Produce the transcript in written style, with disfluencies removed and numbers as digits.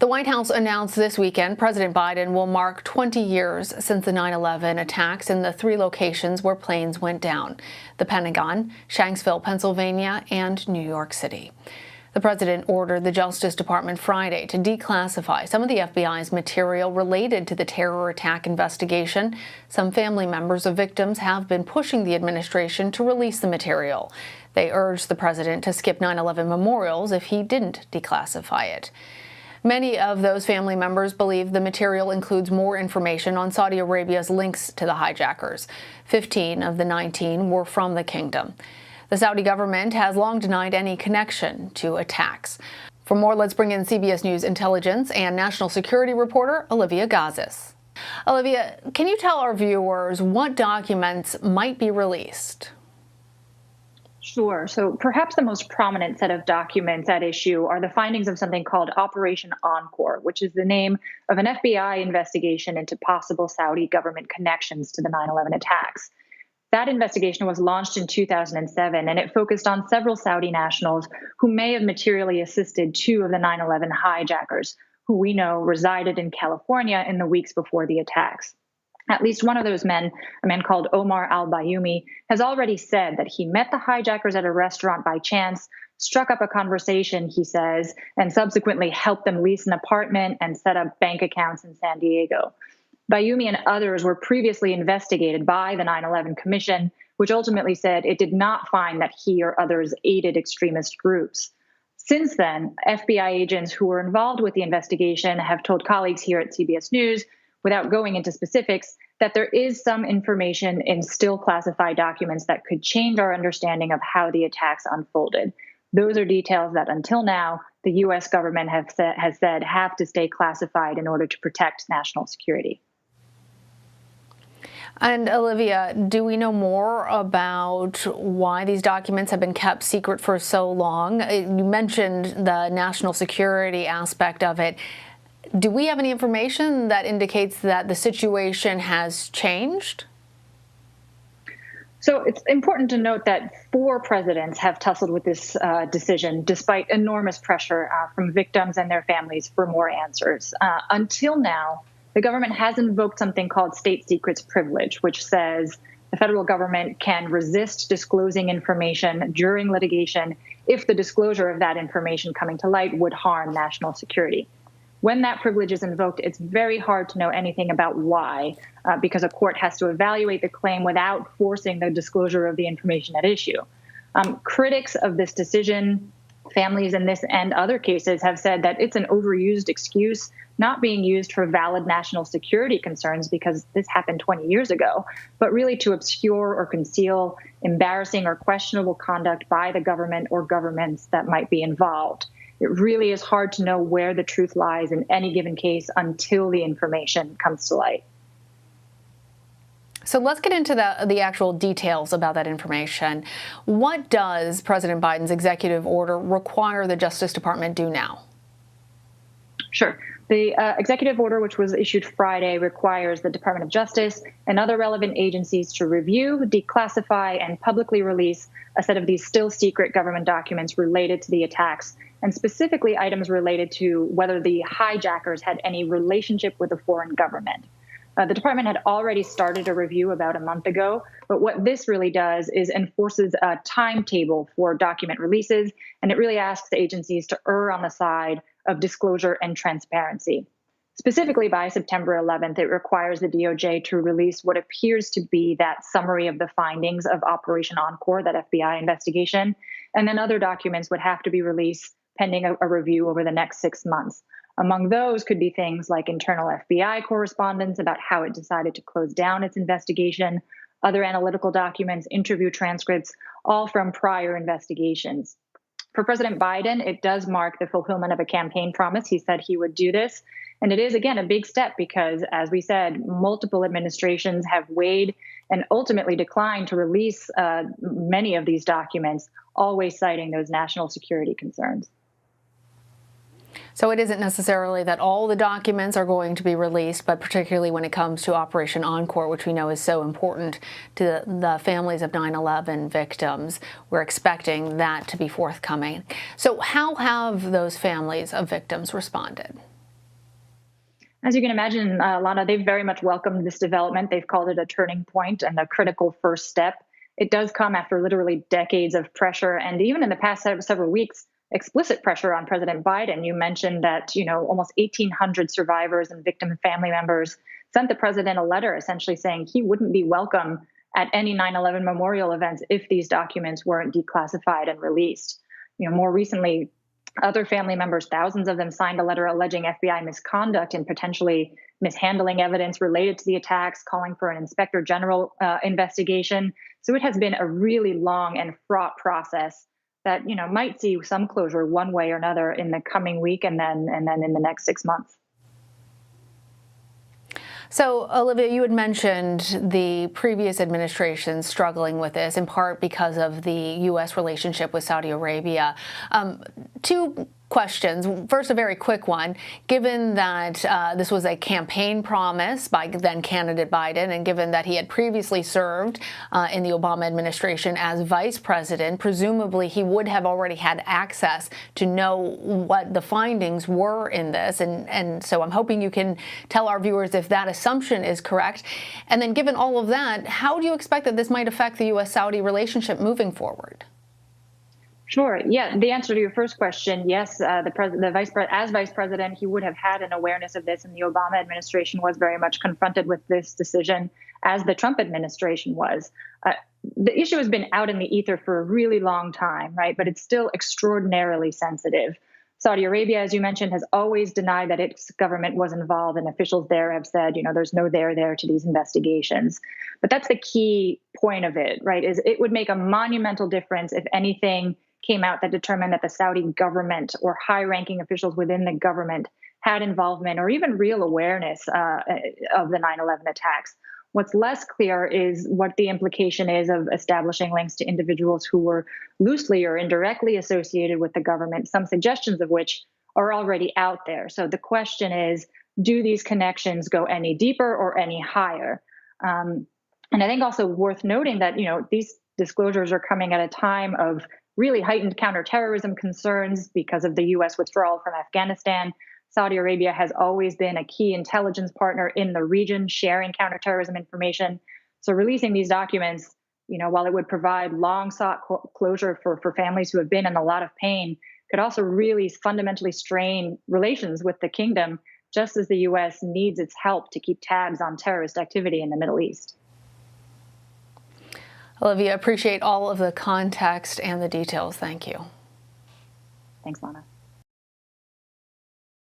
The White House announced this weekend President Biden will mark 20 years since the 9/11 attacks in the three locations where planes went down: the Pentagon, Shanksville, Pennsylvania, and New York City. The president ordered the Justice Department Friday to declassify some of the FBI's material related to the terror attack investigation. Some family members of victims have been pushing the administration to release the material. They urged the president to skip 9/11 memorials if he didn't declassify it. Many of those family members believe the material includes more information on Saudi Arabia's links to the hijackers. 15 of the 19 were from the kingdom. The Saudi government has long denied any connection to attacks. For more, let's bring in CBS News intelligence and national security reporter Olivia Gazis. Olivia, can you tell our viewers what documents might be released? Sure. So perhaps the most prominent set of documents at issue are the findings of something called Operation Encore, which is the name of an FBI investigation into possible Saudi government connections to the 9/11 attacks. That investigation was launched in 2007, and it focused on several Saudi nationals who may have materially assisted two of the 9/11 hijackers, who we know resided in California in the weeks before the attacks. At least one of those men, a man called Omar al-Bayoumi, has already said that he met the hijackers at a restaurant by chance, struck up a conversation, he says, and subsequently helped them lease an apartment and set up bank accounts in San Diego. Bayoumi and others were previously investigated by the 9/11 Commission, which ultimately said it did not find that he or others aided extremist groups. Since then, FBI agents who were involved with the investigation have told colleagues here at CBS News, without going into specifics, that there is some information in still classified documents that could change our understanding of how the attacks unfolded. Those are details that until now, the U.S. government has said have to stay classified in order to protect national security. And Olivia, do we know more about why these documents have been kept secret for so long? You mentioned the national security aspect of it. Do we have any information that indicates that the situation has changed? So it's important to note that 4 presidents have tussled with this decision, despite enormous pressure from victims and their families for more answers. Until now, the government has invoked something called state secrets privilege, which says the federal government can resist disclosing information during litigation if the disclosure of that information coming to light would harm national security. When that privilege is invoked, it's very hard to know anything about why, because a court has to evaluate the claim without forcing the disclosure of the information at issue. Critics of this decision, families in this and other cases, have said that it's an overused excuse, not being used for valid national security concerns because this happened 20 years ago, but really to obscure or conceal embarrassing or questionable conduct by the government or governments that might be involved. It really is hard to know where the truth lies in any given case until the information comes to light. So let's get into the actual details about that information. What does President Biden's executive order require the Justice Department do now? Sure. The executive order, which was issued Friday, requires the Department of Justice and other relevant agencies to review, declassify, and publicly release a set of these still secret government documents related to the attacks, and specifically items related to whether the hijackers had any relationship with a foreign government. The department had already started a review about a month ago, but what this really does is enforces a timetable for document releases, and it really asks the agencies to err on the side of disclosure and transparency. Specifically, by September 11th, it requires the DOJ to release what appears to be that summary of the findings of Operation Encore, that FBI investigation, and then other documents would have to be released pending a review over the next 6 months. Among those could be things like internal FBI correspondence about how it decided to close down its investigation, other analytical documents, interview transcripts, all from prior investigations. For President Biden, it does mark the fulfillment of a campaign promise. He said he would do this. And it is, again, a big step because, as we said, multiple administrations have weighed and ultimately declined to release many of these documents, always citing those national security concerns. So it isn't necessarily that all the documents are going to be released, but particularly when it comes to Operation Encore, which we know is so important to the families of 9/11 victims, we're expecting that to be forthcoming. So how have those families of victims responded? As you can imagine, Lana, they've very much welcomed this development. They've called it a turning point and a critical first step. It does come after literally decades of pressure, and even in the past several weeks, explicit pressure on President Biden. You mentioned that, almost 1,800 survivors and victim family members sent the president a letter essentially saying he wouldn't be welcome at any 9/11 memorial events if these documents weren't declassified and released. More recently, other family members, thousands of them, signed a letter alleging FBI misconduct and potentially mishandling evidence related to the attacks, calling for an inspector general investigation. So it has been a really long and fraught process that might see some closure one way or another in the coming week, and then in the next 6 months. So, Olivia, you had mentioned the previous administration struggling with this, in part because of the U.S. relationship with Saudi Arabia. Two questions. First, a very quick one. Given that this was a campaign promise by then candidate Biden, and given that he had previously served in the Obama administration as vice president, presumably he would have already had access to know what the findings were in this. And so I'm hoping you can tell our viewers if that assumption is correct. And then given all of that, how do you expect that this might affect the U.S.-Saudi relationship moving forward? Sure. Yeah. The answer to your first question, yes. As vice president, he would have had an awareness of this, and the Obama administration was very much confronted with this decision, as the Trump administration was. The issue has been out in the ether for a really long time, right? But it's still extraordinarily sensitive. Saudi Arabia, as you mentioned, has always denied that its government was involved, and officials there have said, there's no there to these investigations. But that's the key point of it, right? Is it would make a monumental difference if anything came out that determined that the Saudi government or high-ranking officials within the government had involvement or even real awareness of the 9/11 attacks. What's less clear is what the implication is of establishing links to individuals who were loosely or indirectly associated with the government, some suggestions of which are already out there. So the question is, do these connections go any deeper or any higher? And I think also worth noting that, these disclosures are coming at a time of really heightened counterterrorism concerns because of the U.S. withdrawal from Afghanistan. Saudi Arabia has always been a key intelligence partner in the region, sharing counterterrorism information. So releasing these documents, while it would provide long-sought closure for families who have been in a lot of pain, could also really fundamentally strain relations with the kingdom, just as the U.S. needs its help to keep tabs on terrorist activity in the Middle East. Olivia, appreciate all of the context and the details. Thank you. Thanks, Lana.